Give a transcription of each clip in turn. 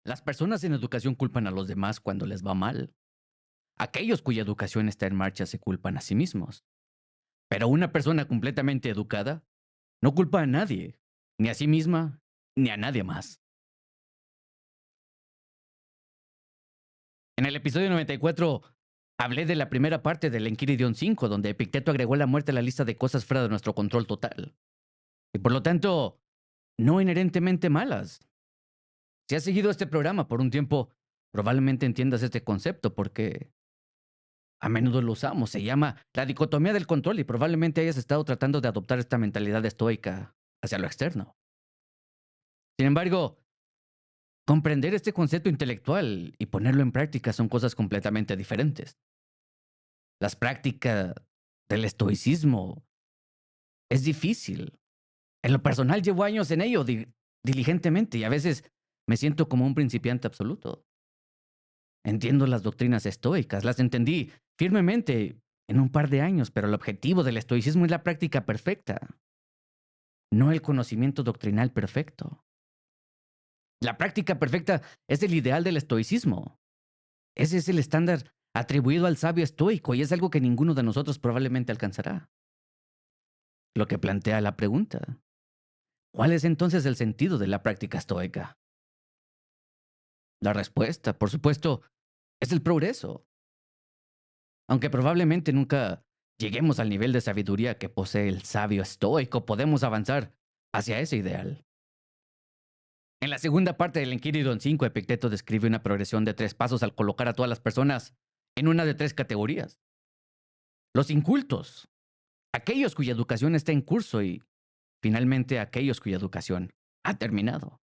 Las personas sin educación culpan a los demás cuando les va mal. Aquellos cuya educación está en marcha se culpan a sí mismos. Pero una persona completamente educada no culpa a nadie, ni a sí misma, ni a nadie más. En el episodio 94 hablé de la primera parte del Enquiridion 5, donde Epicteto agregó la muerte a la lista de cosas fuera de nuestro control total. Y por lo tanto, no inherentemente malas. Si has seguido este programa por un tiempo, probablemente entiendas este concepto porque a menudo lo usamos. Se llama la dicotomía del control y probablemente hayas estado tratando de adoptar esta mentalidad estoica hacia lo externo. Sin embargo, comprender este concepto intelectual y ponerlo en práctica son cosas completamente diferentes. Las prácticas del estoicismo es difícil. En lo personal llevo años en ello diligentemente y a veces me siento como un principiante absoluto. Entiendo las doctrinas estoicas, las entendí firmemente en un par de años, pero el objetivo del estoicismo es la práctica perfecta, no el conocimiento doctrinal perfecto. La práctica perfecta es el ideal del estoicismo. Ese es el estándar atribuido al sabio estoico y es algo que ninguno de nosotros probablemente alcanzará. Lo que plantea la pregunta, ¿cuál es entonces el sentido de la práctica estoica? La respuesta, por supuesto, es el progreso. Aunque probablemente nunca lleguemos al nivel de sabiduría que posee el sabio estoico, podemos avanzar hacia ese ideal. En la segunda parte del Enquiridion 5, Epicteto describe una progresión de 3 pasos al colocar a todas las personas en una de 3 categorías. Los incultos, aquellos cuya educación está en curso y, finalmente, aquellos cuya educación ha terminado.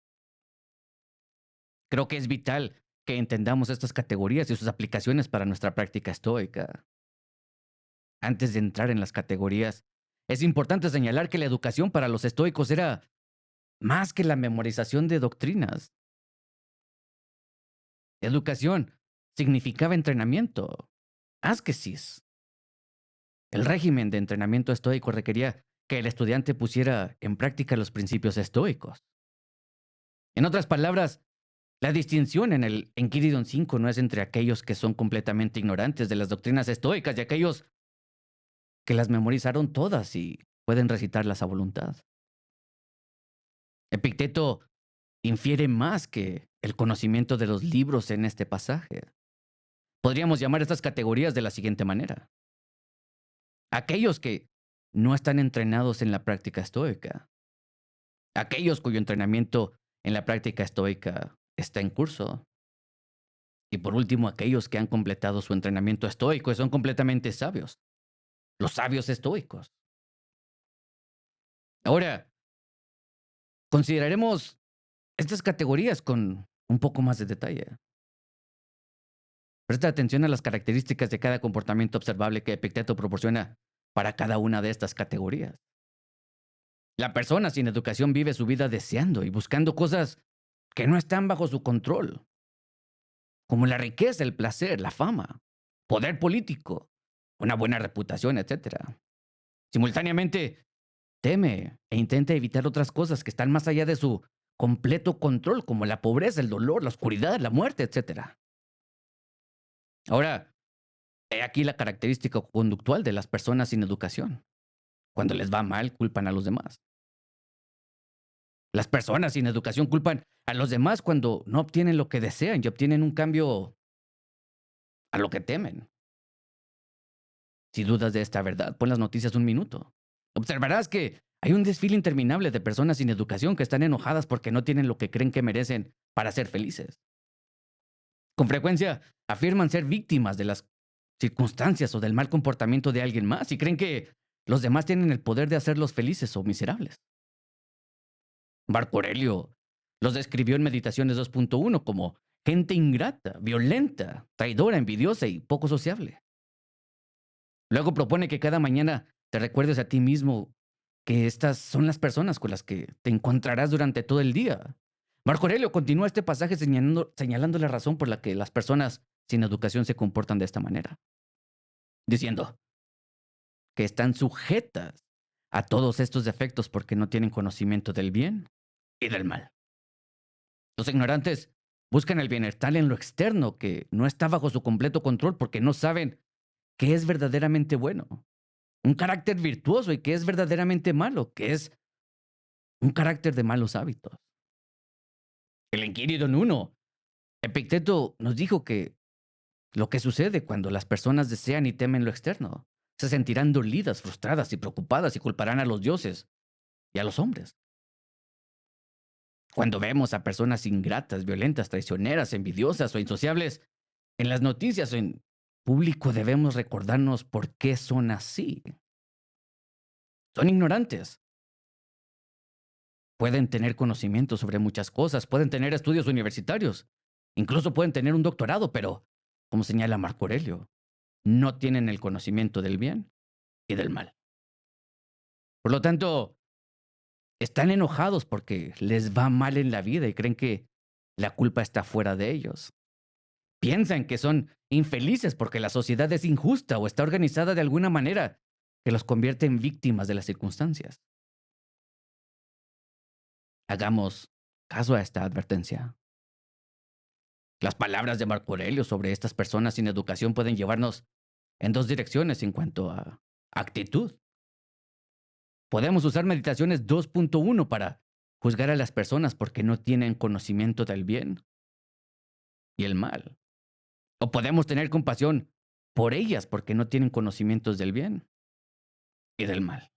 Creo que es vital que entendamos estas categorías y sus aplicaciones para nuestra práctica estoica. Antes de entrar en las categorías, es importante señalar que la educación para los estoicos era más que la memorización de doctrinas. Educación significaba entrenamiento, ascesis. El régimen de entrenamiento estoico requería que el estudiante pusiera en práctica los principios estoicos. En otras palabras, la distinción en el Enquiridion 5 no es entre aquellos que son completamente ignorantes de las doctrinas estoicas y aquellos que las memorizaron todas y pueden recitarlas a voluntad. Epicteto infiere más que el conocimiento de los libros en este pasaje. Podríamos llamar estas categorías de la siguiente manera. Aquellos que no están entrenados en la práctica estoica. Aquellos cuyo entrenamiento en la práctica estoica está en curso. Y por último, aquellos que han completado su entrenamiento estoico y son completamente sabios. Los sabios estoicos. Ahora, consideraremos estas categorías con un poco más de detalle. Presta atención a las características de cada comportamiento observable que Epicteto proporciona para cada una de estas categorías. La persona sin educación vive su vida deseando y buscando cosas que no están bajo su control, como la riqueza, el placer, la fama, poder político, una buena reputación, etcétera. Simultáneamente, teme e intenta evitar otras cosas que están más allá de su completo control, como la pobreza, el dolor, la oscuridad, la muerte, etcétera. Ahora, he aquí la característica conductual de las personas sin educación. Cuando les va mal, culpan a los demás. Las personas sin educación culpan a los demás cuando no obtienen lo que desean y obtienen un cambio a lo que temen. Si dudas de esta verdad, pon las noticias un minuto. Observarás que hay un desfile interminable de personas sin educación que están enojadas porque no tienen lo que creen que merecen para ser felices. Con frecuencia afirman ser víctimas de las circunstancias o del mal comportamiento de alguien más y creen que los demás tienen el poder de hacerlos felices o miserables. Marco Aurelio los describió en Meditaciones 2.1 como gente ingrata, violenta, traidora, envidiosa y poco sociable. Luego propone que cada mañana te recuerdes a ti mismo que estas son las personas con las que te encontrarás durante todo el día. Marco Aurelio continúa este pasaje señalando la razón por la que las personas sin educación se comportan de esta manera, diciendo que están sujetas a todos estos defectos porque no tienen conocimiento del bien y del mal. Los ignorantes Buscan el bienestar en lo externo, que no está bajo su completo control porque no saben qué es verdaderamente bueno. Un carácter virtuoso y qué es verdaderamente malo, que es un carácter de malos hábitos. El Enquiridion 1. Epicteto nos dijo que lo que sucede cuando las personas desean y temen lo externo, se sentirán dolidas, frustradas y preocupadas y culparán a los dioses y a los hombres. Cuando vemos a personas ingratas, violentas, traicioneras, envidiosas o insociables en las noticias o en público, debemos recordarnos por qué son así. Son ignorantes. Pueden tener conocimiento sobre muchas cosas, pueden tener estudios universitarios, incluso pueden tener un doctorado, pero, como señala Marco Aurelio, no tienen el conocimiento del bien y del mal. Por lo tanto, están enojados porque les va mal en la vida y creen que la culpa está fuera de ellos. Piensan que son infelices porque la sociedad es injusta o está organizada de alguna manera que los convierte en víctimas de las circunstancias. Hagamos caso a esta advertencia. Las palabras de Marco Aurelio sobre estas personas sin educación pueden llevarnos en dos direcciones en cuanto a actitud. Podemos usar Meditaciones 2.1 para juzgar a las personas porque no tienen conocimiento del bien y el mal. O podemos tener compasión por ellas porque no tienen conocimientos del bien y del mal.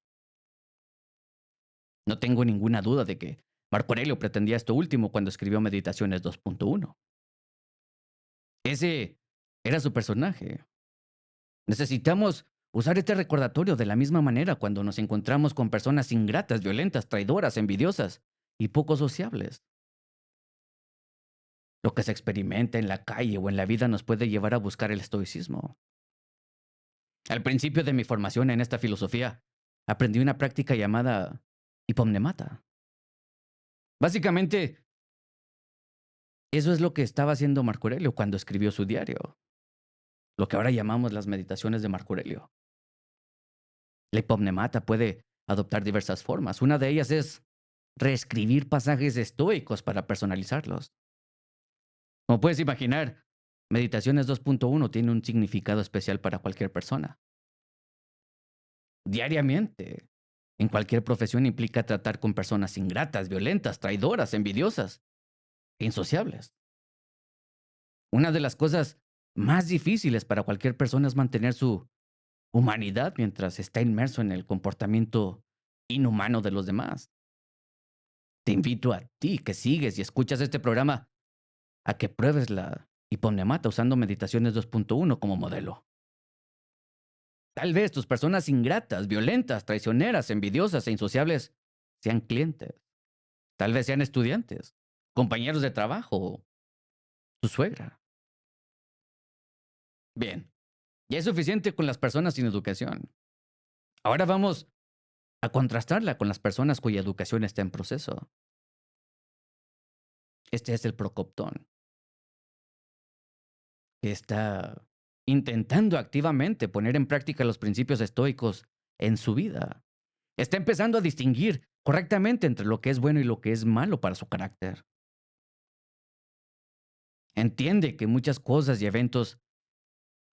No tengo ninguna duda de que Marco Aurelio pretendía esto último cuando escribió Meditaciones 2.1. Ese era su personaje. Necesitamos usar este recordatorio de la misma manera cuando nos encontramos con personas ingratas, violentas, traidoras, envidiosas y poco sociables. Lo que se experimenta en la calle o en la vida nos puede llevar a buscar el estoicismo. Al principio de mi formación en esta filosofía, aprendí una práctica llamada hipomnemata. Básicamente, eso es lo que estaba haciendo Marco Aurelio cuando escribió su diario, lo que ahora llamamos las meditaciones de Marco Aurelio. La hipomnemata puede adoptar diversas formas. Una de ellas es reescribir pasajes estoicos para personalizarlos. Como puedes imaginar, Meditaciones 2.1 tiene un significado especial para cualquier persona. Diariamente, en cualquier profesión implica tratar con personas ingratas, violentas, traidoras, envidiosas e insociables. Una de las cosas más difíciles para cualquier persona es mantener su humanidad mientras está inmerso en el comportamiento inhumano de los demás. Te invito a ti que sigues y escuchas este programa a que pruebes la hipomnemata usando Meditaciones 2.1 como modelo. Tal vez tus personas ingratas, violentas, traicioneras, envidiosas e insociables sean clientes. Tal vez sean estudiantes, compañeros de trabajo, tu suegra. Bien, ya es suficiente con las personas sin educación. Ahora vamos a contrastarla con las personas cuya educación está en proceso. Este es el procoptón, que está intentando activamente poner en práctica los principios estoicos en su vida. Está empezando a distinguir correctamente entre lo que es bueno y lo que es malo para su carácter. Entiende que muchas cosas y eventos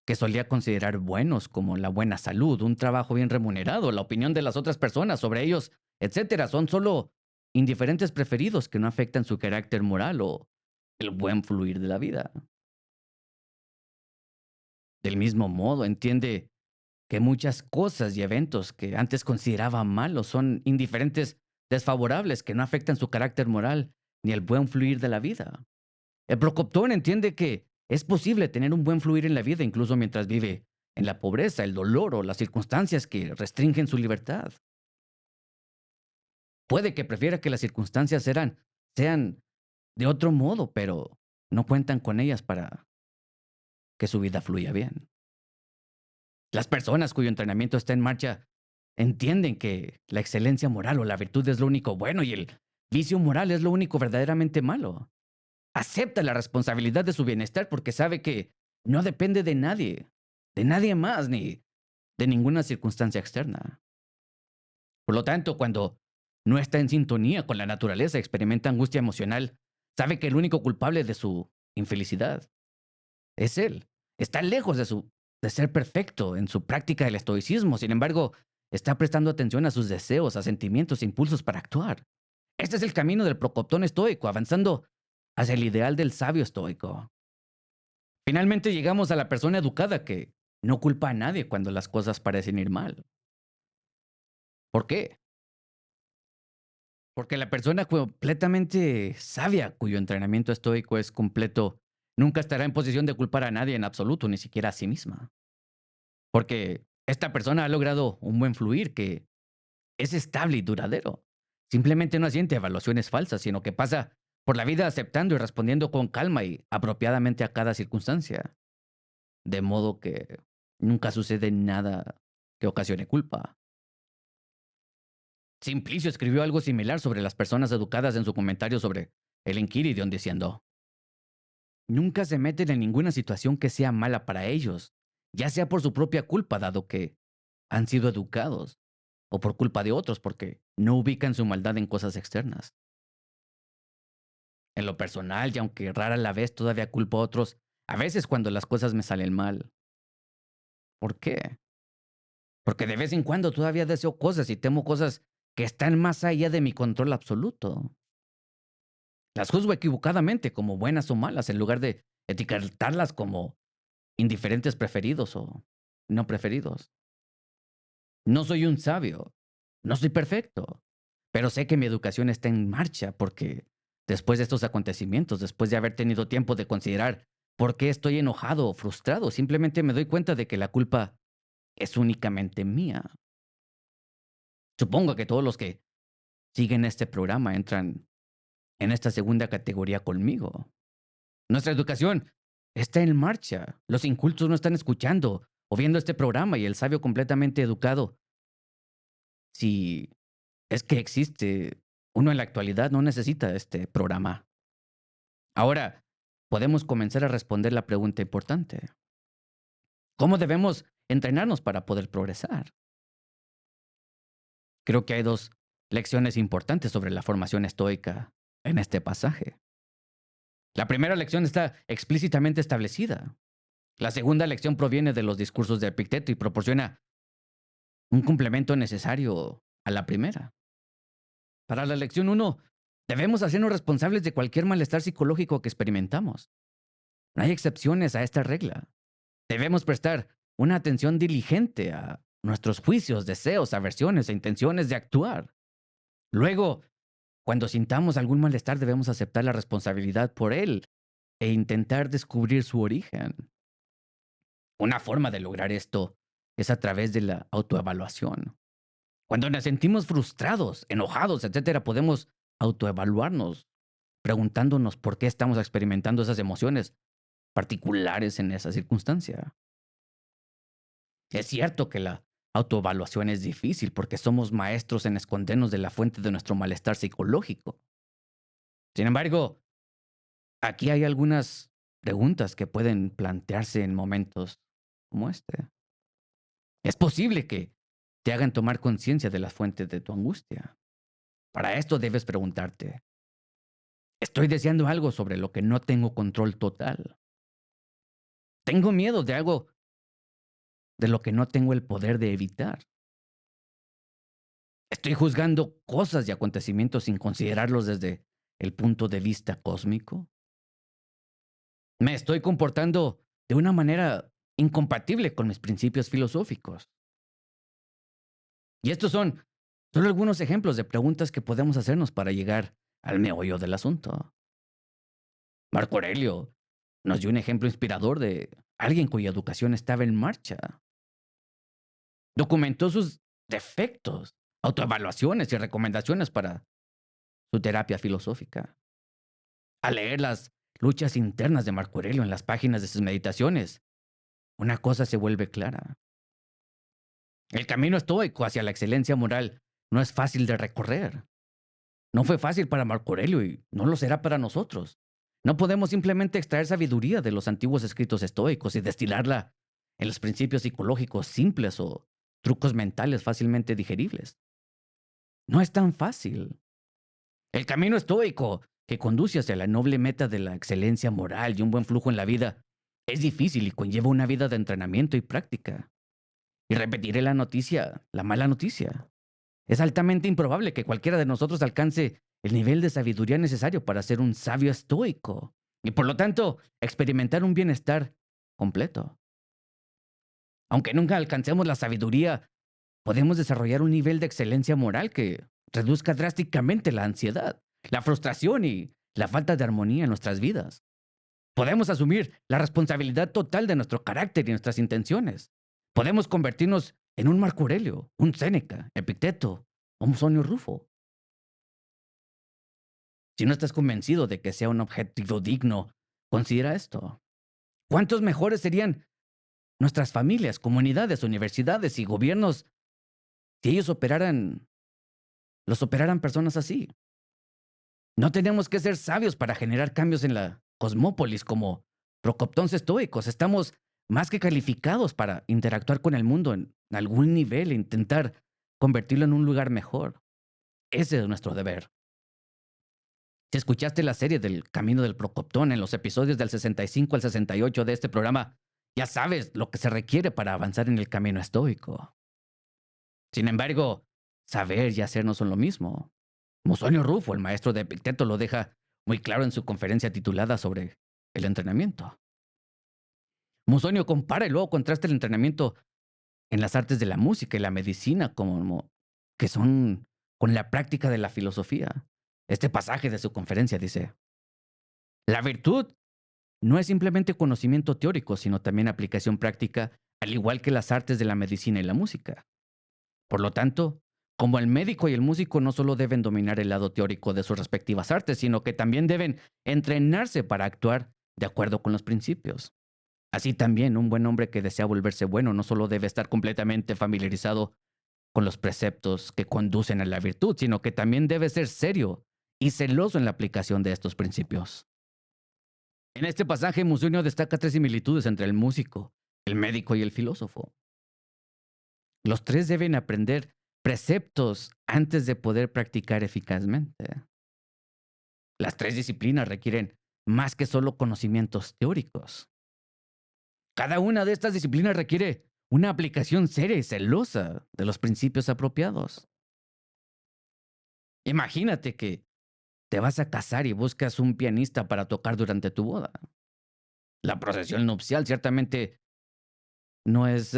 que solía considerar buenos, como la buena salud, un trabajo bien remunerado, la opinión de las otras personas sobre ellos, etcétera, son solo indiferentes preferidos que no afectan su carácter moral o el buen fluir de la vida. Del mismo modo, entiende que muchas cosas y eventos que antes consideraba malos son indiferentes, desfavorables, que no afectan su carácter moral ni el buen fluir de la vida. El Procoptón entiende que es posible tener un buen fluir en la vida incluso mientras vive en la pobreza, el dolor o las circunstancias que restringen su libertad. Puede que prefiera que las circunstancias sean de otro modo, pero no cuentan con ellas para que su vida fluya bien. Las personas cuyo entrenamiento está en marcha entienden que la excelencia moral o la virtud es lo único bueno y el vicio moral es lo único verdaderamente malo. Acepta la responsabilidad de su bienestar porque sabe que no depende de nadie más ni de ninguna circunstancia externa. Por lo tanto, cuando no está en sintonía con la naturaleza, experimenta angustia emocional Sabe que el único culpable de su infelicidad es él. Está lejos de ser perfecto en su práctica del estoicismo. Sin embargo, está prestando atención a sus deseos, a sentimientos e impulsos para actuar. Este es el camino del procoptón estoico, avanzando hacia el ideal del sabio estoico. Finalmente llegamos a la persona educada que no culpa a nadie cuando las cosas parecen ir mal. ¿Por qué? Porque la persona completamente sabia, cuyo entrenamiento estoico es completo, nunca estará en posición de culpar a nadie en absoluto, ni siquiera a sí misma. Porque esta persona ha logrado un buen fluir que es estable y duradero. Simplemente no asiente a evaluaciones falsas, sino que pasa por la vida aceptando y respondiendo con calma y apropiadamente a cada circunstancia. De modo que nunca sucede nada que ocasione culpa. Simplicio escribió algo similar sobre las personas educadas en su comentario sobre el Enquiridion diciendo, nunca se meten en ninguna situación que sea mala para ellos, ya sea por su propia culpa, dado que han sido educados, o por culpa de otros, porque no ubican su maldad en cosas externas. En lo personal, y aunque rara la vez todavía culpo a otros, a veces cuando las cosas me salen mal. ¿Por qué? Porque de vez en cuando todavía deseo cosas y temo cosas que están más allá de mi control absoluto. Las juzgo equivocadamente como buenas o malas en lugar de etiquetarlas como indiferentes preferidos o no preferidos. No soy un sabio, no soy perfecto, pero sé que mi educación está en marcha porque después de estos acontecimientos, después de haber tenido tiempo de considerar por qué estoy enojado o frustrado, simplemente me doy cuenta de que la culpa es únicamente mía. Supongo que todos los que siguen este programa entran en esta segunda categoría conmigo. Nuestra educación está en marcha. Los incultos no están escuchando o viendo este programa y el sabio completamente educado, si es que existe uno en la actualidad, no necesita este programa. Ahora, podemos comenzar a responder la pregunta importante. ¿Cómo debemos entrenarnos para poder progresar? Creo que hay dos lecciones importantes sobre la formación estoica en este pasaje. La primera lección está explícitamente establecida. La segunda lección proviene de los discursos de Epicteto y proporciona un complemento necesario a la primera. Para la lección uno, debemos hacernos responsables de cualquier malestar psicológico que experimentamos. No hay excepciones a esta regla. Debemos prestar una atención diligente a nuestros juicios, deseos, aversiones e intenciones de actuar. Luego, cuando sintamos algún malestar, debemos aceptar la responsabilidad por él e intentar descubrir su origen. Una forma de lograr esto es a través de la autoevaluación. Cuando nos sentimos frustrados, enojados, etcétera, podemos autoevaluarnos, preguntándonos por qué estamos experimentando esas emociones particulares en esa circunstancia. Es cierto que la autoevaluación es difícil porque somos maestros en escondernos de la fuente de nuestro malestar psicológico. Sin embargo, aquí hay algunas preguntas que pueden plantearse en momentos como este. Es posible que te hagan tomar conciencia de la fuente de tu angustia. Para esto debes preguntarte, ¿estoy deseando algo sobre lo que no tengo control total? ¿Tengo miedo de algo de lo que no tengo el poder de evitar? ¿Estoy juzgando cosas y acontecimientos sin considerarlos desde el punto de vista cósmico? ¿Me estoy comportando de una manera incompatible con mis principios filosóficos? Y estos son solo algunos ejemplos de preguntas que podemos hacernos para llegar al meollo del asunto. Marco Aurelio nos dio un ejemplo inspirador de alguien cuya educación estaba en marcha. Documentó sus defectos, autoevaluaciones y recomendaciones para su terapia filosófica. Al leer las luchas internas de Marco Aurelio en las páginas de sus meditaciones, una cosa se vuelve clara. El camino estoico hacia la excelencia moral no es fácil de recorrer. No fue fácil para Marco Aurelio y no lo será para nosotros. No podemos simplemente extraer sabiduría de los antiguos escritos estoicos y destilarla en los principios psicológicos simples o trucos mentales fácilmente digeribles. No es tan fácil. El camino estoico que conduce hacia la noble meta de la excelencia moral y un buen flujo en la vida, es difícil y conlleva una vida de entrenamiento y práctica. Y repetiré la noticia, la mala noticia. Es altamente improbable que cualquiera de nosotros alcance el nivel de sabiduría necesario para ser un sabio estoico y por lo tanto experimentar un bienestar completo. Aunque nunca alcancemos la sabiduría, podemos desarrollar un nivel de excelencia moral que reduzca drásticamente la ansiedad, la frustración y la falta de armonía en nuestras vidas. Podemos asumir la responsabilidad total de nuestro carácter y nuestras intenciones. Podemos convertirnos en un Marco Aurelio, un Séneca, Epicteto o un Sonio Rufo. Si no estás convencido de que sea un objetivo digno, considera esto. ¿Cuántos mejores serían nuestras familias, comunidades, universidades y gobiernos si ellos operaran personas así? No tenemos que ser sabios para generar cambios en la cosmópolis como procoptons estoicos. Estamos más que calificados para interactuar con el mundo en algún nivel e intentar convertirlo en un lugar mejor. Ese es nuestro deber. Si escuchaste la serie del Camino del Procoptón en los episodios del 65 al 68 de este programa, ya sabes lo que se requiere para avanzar en el camino estoico. Sin embargo, saber y hacer no son lo mismo. Musonio Rufo, el maestro de Epicteto, lo deja muy claro en su conferencia titulada sobre el entrenamiento. Musonio compara y luego contrasta el entrenamiento en las artes de la música y la medicina como que son con la práctica de la filosofía. Este pasaje de su conferencia dice, la virtud no es simplemente conocimiento teórico, sino también aplicación práctica, al igual que las artes de la medicina y la música. Por lo tanto, como el médico y el músico no solo deben dominar el lado teórico de sus respectivas artes, sino que también deben entrenarse para actuar de acuerdo con los principios. Así también, un buen hombre que desea volverse bueno no solo debe estar completamente familiarizado con los preceptos que conducen a la virtud, sino que también debe ser serio y celoso en la aplicación de estos principios. En este pasaje, Musonio destaca tres similitudes entre el músico, el médico y el filósofo. Los tres deben aprender preceptos antes de poder practicar eficazmente. Las tres disciplinas requieren más que solo conocimientos teóricos. Cada una de estas disciplinas requiere una aplicación seria y celosa de los principios apropiados. Imagínate que te vas a casar y buscas un pianista para tocar durante tu boda. La procesión nupcial ciertamente no es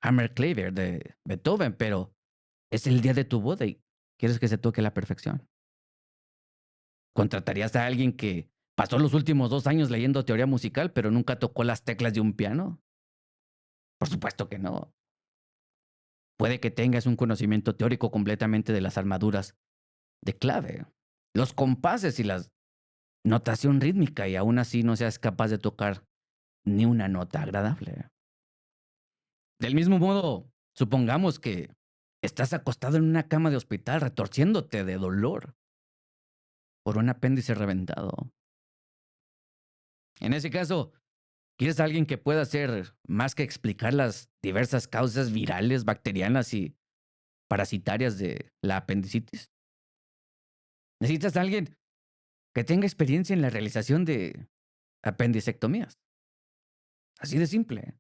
Hammerklavier de Beethoven, pero es el día de tu boda y quieres que se toque a la perfección. ¿Contratarías a alguien que pasó los últimos 2 años leyendo teoría musical, pero nunca tocó las teclas de un piano? Por supuesto que no. Puede que tengas un conocimiento teórico completamente de las armaduras de clave, los compases y la notación rítmica, y aún así no seas capaz de tocar ni una nota agradable. Del mismo modo, supongamos que estás acostado en una cama de hospital retorciéndote de dolor por un apéndice reventado. En ese caso, ¿quieres a alguien que pueda hacer más que explicar las diversas causas virales, bacterianas y parasitarias de la apendicitis? Necesitas a alguien que tenga experiencia en la realización de apendicectomías. Así de simple.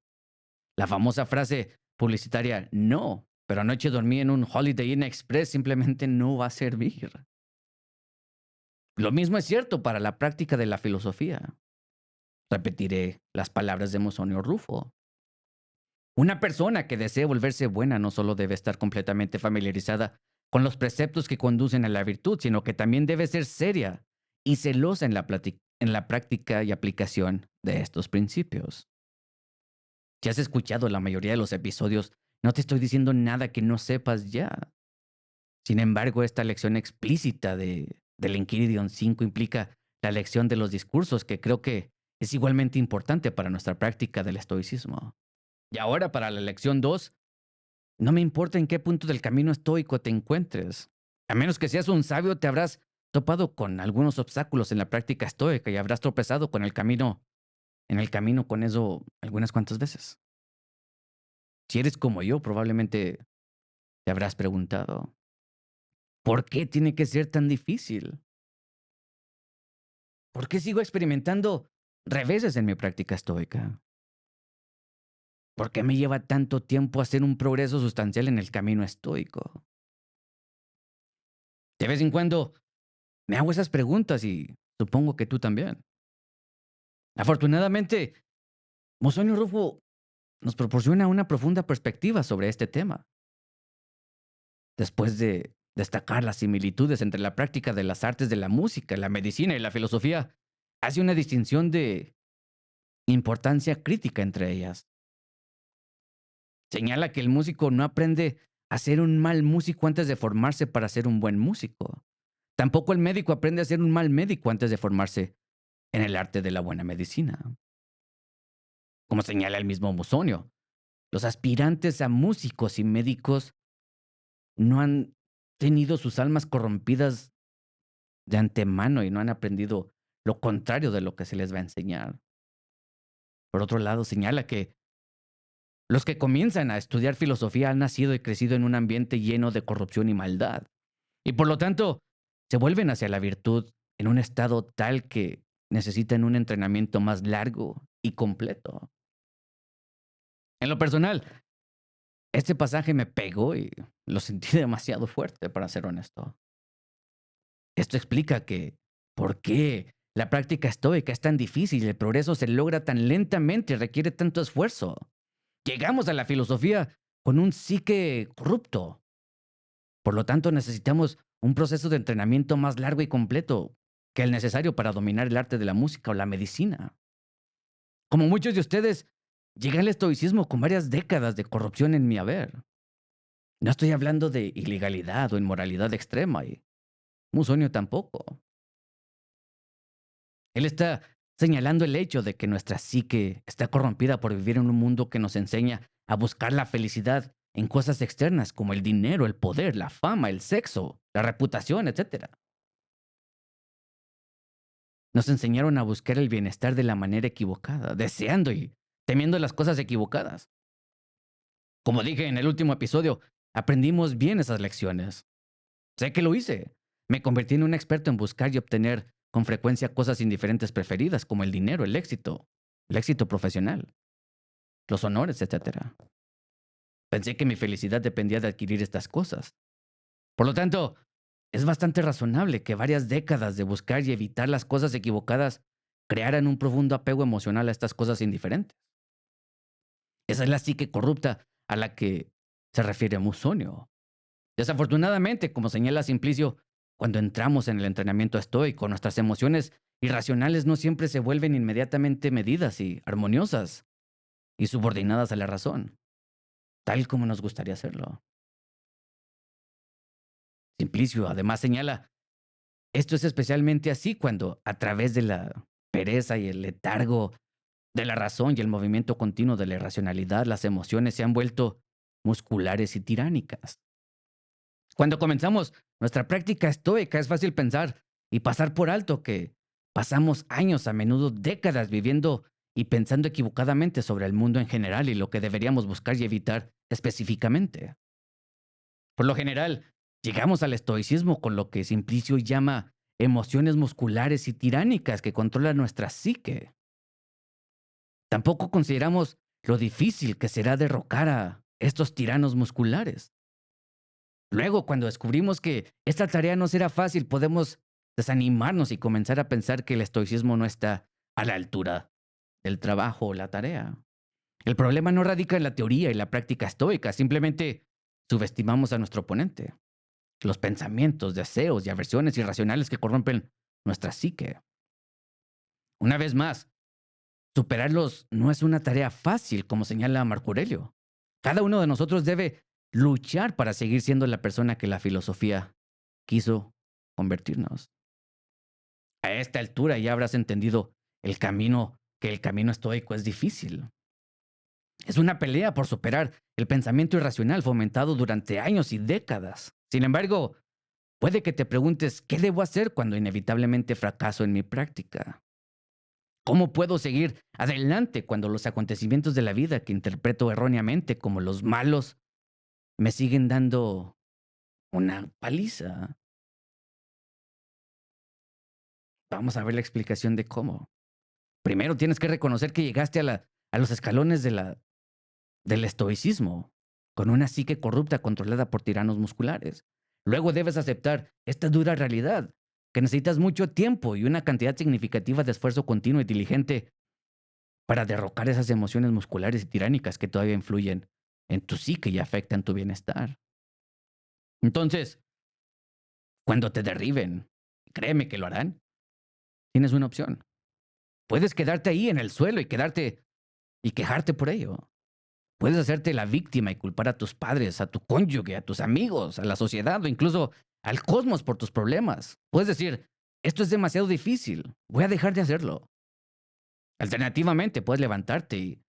La famosa frase publicitaria, no, pero anoche dormí en un Holiday Inn Express, simplemente no va a servir. Lo mismo es cierto para la práctica de la filosofía. Repetiré las palabras de Musonio Rufo. Una persona que desee volverse buena no solo debe estar completamente familiarizada con los preceptos que conducen a la virtud, sino que también debe ser seria y celosa en la práctica y aplicación de estos principios. Si has escuchado la mayoría de los episodios, no te estoy diciendo nada que no sepas ya. Sin embargo, esta lección explícita del Enchiridion 5 implica la lección de los discursos, que creo que es igualmente importante para nuestra práctica del estoicismo. Y ahora para la lección 2, no me importa en qué punto del camino estoico te encuentres. A menos que seas un sabio, te habrás topado con algunos obstáculos en la práctica estoica y habrás tropezado en el camino con eso algunas cuantas veces. Si eres como yo, probablemente te habrás preguntado, ¿por qué tiene que ser tan difícil? ¿Por qué sigo experimentando reveses en mi práctica estoica? ¿Por qué me lleva tanto tiempo hacer un progreso sustancial en el camino estoico? De vez en cuando me hago esas preguntas y supongo que tú también. Afortunadamente, Musonio Rufo nos proporciona una profunda perspectiva sobre este tema. Después de destacar las similitudes entre la práctica de las artes de la música, la medicina y la filosofía, hace una distinción de importancia crítica entre ellas. Señala que el músico no aprende a ser un mal músico antes de formarse para ser un buen músico. Tampoco el médico aprende a ser un mal médico antes de formarse en el arte de la buena medicina. Como señala el mismo Musonio, los aspirantes a músicos y médicos no han tenido sus almas corrompidas de antemano y no han aprendido lo contrario de lo que se les va a enseñar. Por otro lado, señala que los que comienzan a estudiar filosofía han nacido y crecido en un ambiente lleno de corrupción y maldad, y por lo tanto se vuelven hacia la virtud en un estado tal que necesitan un entrenamiento más largo y completo. En lo personal, este pasaje me pegó y lo sentí demasiado fuerte, para ser honesto. Esto explica que por qué la práctica estoica es tan difícil y el progreso se logra tan lentamente y requiere tanto esfuerzo. Llegamos a la filosofía con un psique corrupto. Por lo tanto, necesitamos un proceso de entrenamiento más largo y completo que el necesario para dominar el arte de la música o la medicina. Como muchos de ustedes, llegué al estoicismo con varias décadas de corrupción en mi haber. No estoy hablando de ilegalidad o inmoralidad extrema, y Musonio tampoco. Él está señalando el hecho de que nuestra psique está corrompida por vivir en un mundo que nos enseña a buscar la felicidad en cosas externas como el dinero, el poder, la fama, el sexo, la reputación, etcétera. Nos enseñaron a buscar el bienestar de la manera equivocada, deseando y temiendo las cosas equivocadas. Como dije en el último episodio, aprendimos bien esas lecciones. Sé que lo hice. Me convertí en un experto en buscar y obtener con frecuencia cosas indiferentes preferidas, como el dinero, el éxito profesional, los honores, etcétera. Pensé que mi felicidad dependía de adquirir estas cosas. Por lo tanto, es bastante razonable que varias décadas de buscar y evitar las cosas equivocadas crearan un profundo apego emocional a estas cosas indiferentes. Esa es la psique corrupta a la que se refiere Musonio. Desafortunadamente, como señala Simplicio, cuando entramos en el entrenamiento estoico, nuestras emociones irracionales no siempre se vuelven inmediatamente medidas y armoniosas y subordinadas a la razón, tal como nos gustaría hacerlo. Simplicio además señala, esto es especialmente así cuando, a través de la pereza y el letargo de la razón y el movimiento continuo de la irracionalidad, las emociones se han vuelto musculares y tiránicas. Cuando comenzamos nuestra práctica estoica es fácil pensar y pasar por alto que pasamos años, a menudo décadas, viviendo y pensando equivocadamente sobre el mundo en general y lo que deberíamos buscar y evitar específicamente. Por lo general, llegamos al estoicismo con lo que Simplicio llama emociones musculares y tiránicas que controlan nuestra psique. Tampoco consideramos lo difícil que será derrocar a estos tiranos musculares. Luego, cuando descubrimos que esta tarea no será fácil, podemos desanimarnos y comenzar a pensar que el estoicismo no está a la altura del trabajo o la tarea. El problema no radica en la teoría y la práctica estoica, simplemente subestimamos a nuestro oponente, los pensamientos, deseos y aversiones irracionales que corrompen nuestra psique. Una vez más, superarlos no es una tarea fácil, como señala Marco Aurelio. Cada uno de nosotros debe luchar para seguir siendo la persona que la filosofía quiso convertirnos. A esta altura ya habrás entendido que el camino estoico es difícil. Es una pelea por superar el pensamiento irracional fomentado durante años y décadas. Sin embargo, puede que te preguntes qué debo hacer cuando inevitablemente fracaso en mi práctica. ¿Cómo puedo seguir adelante cuando los acontecimientos de la vida que interpreto erróneamente como los malos me siguen dando una paliza? Vamos a ver la explicación de cómo. Primero tienes que reconocer que llegaste a los escalones del estoicismo, con una psique corrupta controlada por tiranos musculares. Luego debes aceptar esta dura realidad, que necesitas mucho tiempo y una cantidad significativa de esfuerzo continuo y diligente para derrocar esas emociones musculares y tiránicas que todavía influyen en tu psique y afectan tu bienestar. Entonces, cuando te derriben, créeme que lo harán, tienes una opción. Puedes quedarte ahí en el suelo y quejarte por ello. Puedes hacerte la víctima y culpar a tus padres, a tu cónyuge, a tus amigos, a la sociedad o incluso al cosmos por tus problemas. Puedes decir, esto es demasiado difícil, voy a dejar de hacerlo. Alternativamente, puedes levantarte y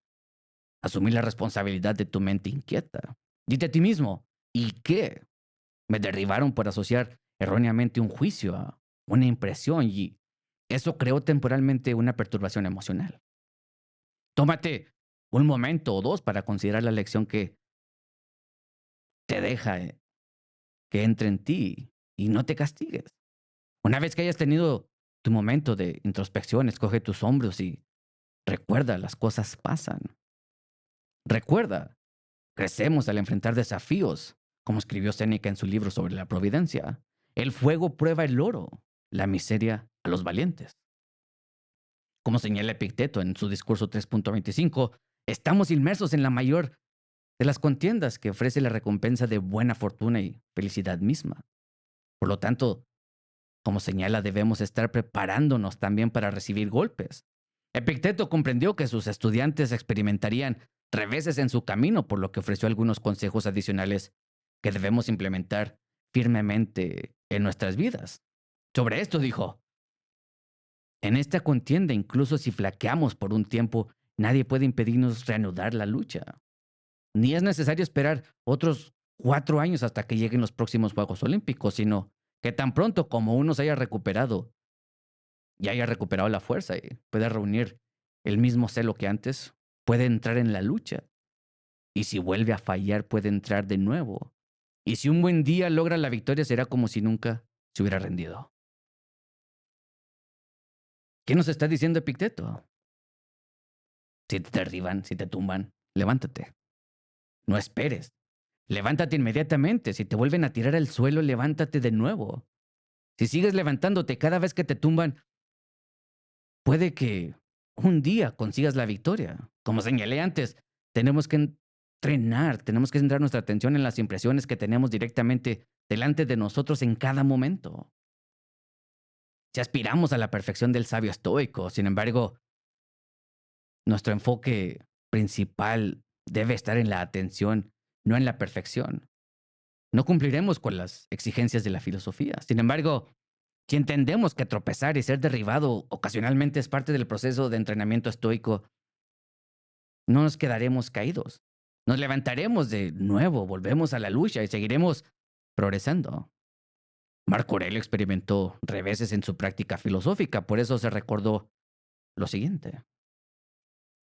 asumir la responsabilidad de tu mente inquieta. Dite a ti mismo, ¿y qué? Me derribaron por asociar erróneamente un juicio a una impresión y eso creó temporalmente una perturbación emocional. Tómate un momento o dos para considerar la lección que te deja que entre en ti y no te castigues. Una vez que hayas tenido tu momento de introspección, escoge tus hombros y recuerda, las cosas pasan. Recuerda, crecemos al enfrentar desafíos, como escribió Séneca en su libro sobre la providencia. El fuego prueba el oro, la miseria a los valientes. Como señala Epicteto en su discurso 3.25, estamos inmersos en la mayor de las contiendas que ofrece la recompensa de buena fortuna y felicidad misma. Por lo tanto, como señala, debemos estar preparándonos también para recibir golpes. Epicteto comprendió que sus estudiantes experimentarían reveses en su camino, por lo que ofreció algunos consejos adicionales que debemos implementar firmemente en nuestras vidas. Sobre esto dijo, en esta contienda, incluso si flaqueamos por un tiempo, nadie puede impedirnos reanudar la lucha. Ni es necesario esperar otros 4 años hasta que lleguen los próximos Juegos Olímpicos, sino que tan pronto como uno se haya recuperado y haya recuperado la fuerza y pueda reunir el mismo celo que antes, puede entrar en la lucha. Y si vuelve a fallar, puede entrar de nuevo. Y si un buen día logra la victoria, será como si nunca se hubiera rendido. ¿Qué nos está diciendo Epicteto? Si te derriban, si te tumban, levántate. No esperes. Levántate inmediatamente. Si te vuelven a tirar al suelo, levántate de nuevo. Si sigues levantándote cada vez que te tumban, puede que un día consigas la victoria. Como señalé antes, tenemos que entrenar, tenemos que centrar nuestra atención en las impresiones que tenemos directamente delante de nosotros en cada momento. Si aspiramos a la perfección del sabio estoico, sin embargo, nuestro enfoque principal debe estar en la atención, no en la perfección. No cumpliremos con las exigencias de la filosofía. Sin embargo, si entendemos que tropezar y ser derribado ocasionalmente es parte del proceso de entrenamiento estoico, no nos quedaremos caídos. Nos levantaremos de nuevo, volvemos a la lucha y seguiremos progresando. Marco Aurelio experimentó reveses en su práctica filosófica, por eso se recordó lo siguiente.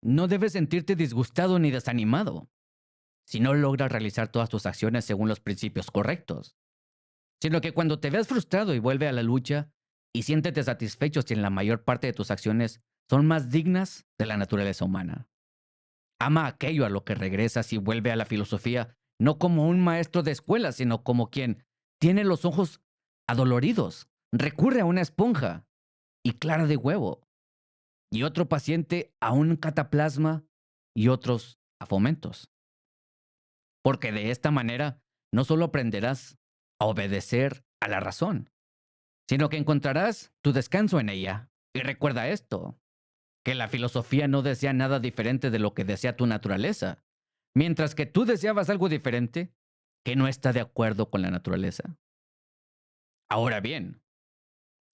No debes sentirte disgustado ni desanimado si no logras realizar todas tus acciones según los principios correctos, sino que cuando te veas frustrado y vuelve a la lucha y siéntete satisfecho si en la mayor parte de tus acciones son más dignas de la naturaleza humana. Ama aquello a lo que regresas y vuelve a la filosofía, no como un maestro de escuela, sino como quien tiene los ojos adoloridos, recurre a una esponja y clara de huevo, y otro paciente a un cataplasma y otros a fomentos. Porque de esta manera no solo aprenderás a obedecer a la razón, sino que encontrarás tu descanso en ella. Y recuerda esto, que la filosofía no desea nada diferente de lo que desea tu naturaleza, mientras que tú deseabas algo diferente que no está de acuerdo con la naturaleza. Ahora bien,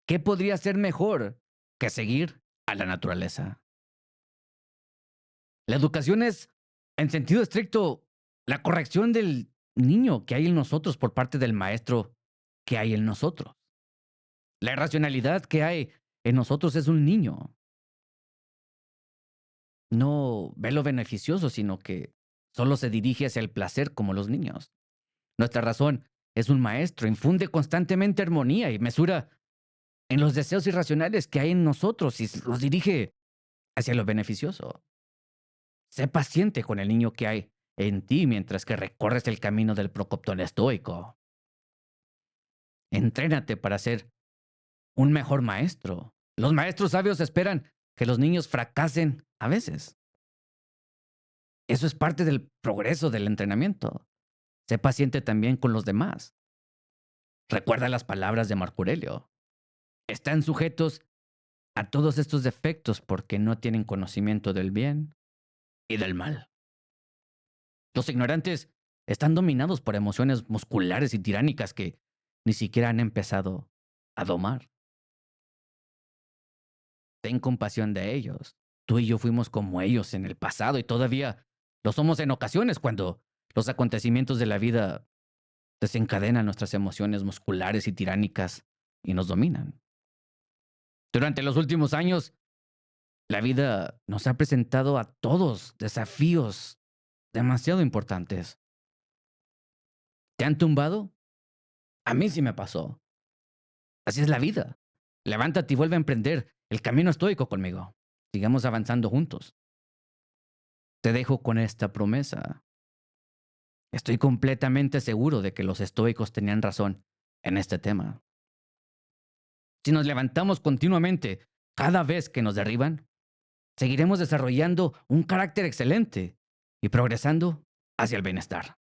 ¿qué podría ser mejor que seguir a la naturaleza? La educación es, en sentido estricto, la corrección del niño que hay en nosotros por parte del maestro que hay en nosotros. La irracionalidad que hay en nosotros es un niño. No ve lo beneficioso, sino que solo se dirige hacia el placer como los niños. Nuestra razón es un maestro, infunde constantemente armonía y mesura en los deseos irracionales que hay en nosotros y los dirige hacia lo beneficioso. Sé paciente con el niño que hay en ti mientras que recorres el camino del procoptón estoico. Entrénate para ser un mejor maestro. Los maestros sabios esperan que los niños fracasen a veces. Eso es parte del progreso del entrenamiento. Sé paciente también con los demás. Recuerda las palabras de Marco Aurelio. Están sujetos a todos estos defectos porque no tienen conocimiento del bien y del mal. Los ignorantes están dominados por emociones musculares y tiránicas que ni siquiera han empezado a domar. Ten compasión de ellos. Tú y yo fuimos como ellos en el pasado y todavía lo somos en ocasiones cuando los acontecimientos de la vida desencadenan nuestras emociones musculares y tiránicas y nos dominan. Durante los últimos años, la vida nos ha presentado a todos desafíos demasiado importantes. ¿Te han tumbado? A mí sí me pasó. Así es la vida. Levántate y vuelve a emprender el camino estoico conmigo. Sigamos avanzando juntos. Te dejo con esta promesa. Estoy completamente seguro de que los estoicos tenían razón en este tema. Si nos levantamos continuamente cada vez que nos derriban, seguiremos desarrollando un carácter excelente y progresando hacia el bienestar.